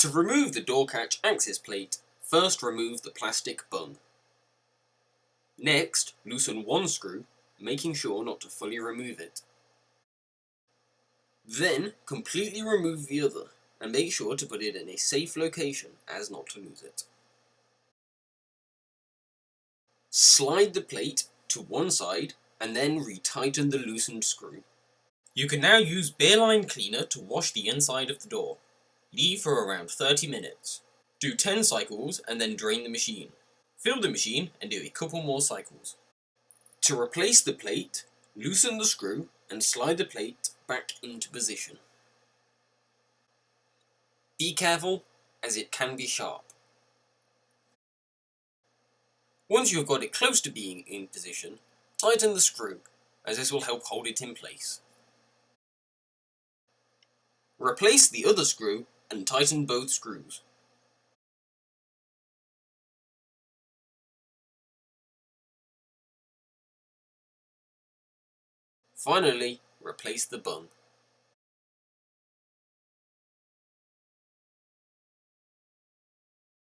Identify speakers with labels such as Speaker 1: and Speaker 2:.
Speaker 1: To remove the door catch access plate, first remove the plastic bung. Next, loosen one screw, making sure not to fully remove it. Then, completely remove the other, and make sure to put it in a safe location as not to lose it. Slide the plate to one side and then retighten the loosened screw. You can now use beer line cleaner to wash the inside of the door. Leave for around 30 minutes. Do 10 cycles and then drain the machine. Fill the machine and do a couple more cycles. To replace the plate, loosen the screw and slide the plate back into position. Be careful, as it can be sharp. Once you have got it close to being in position, tighten the screw, as this will help hold it in place. Replace the other screw and tighten both screws. Finally, replace the bung.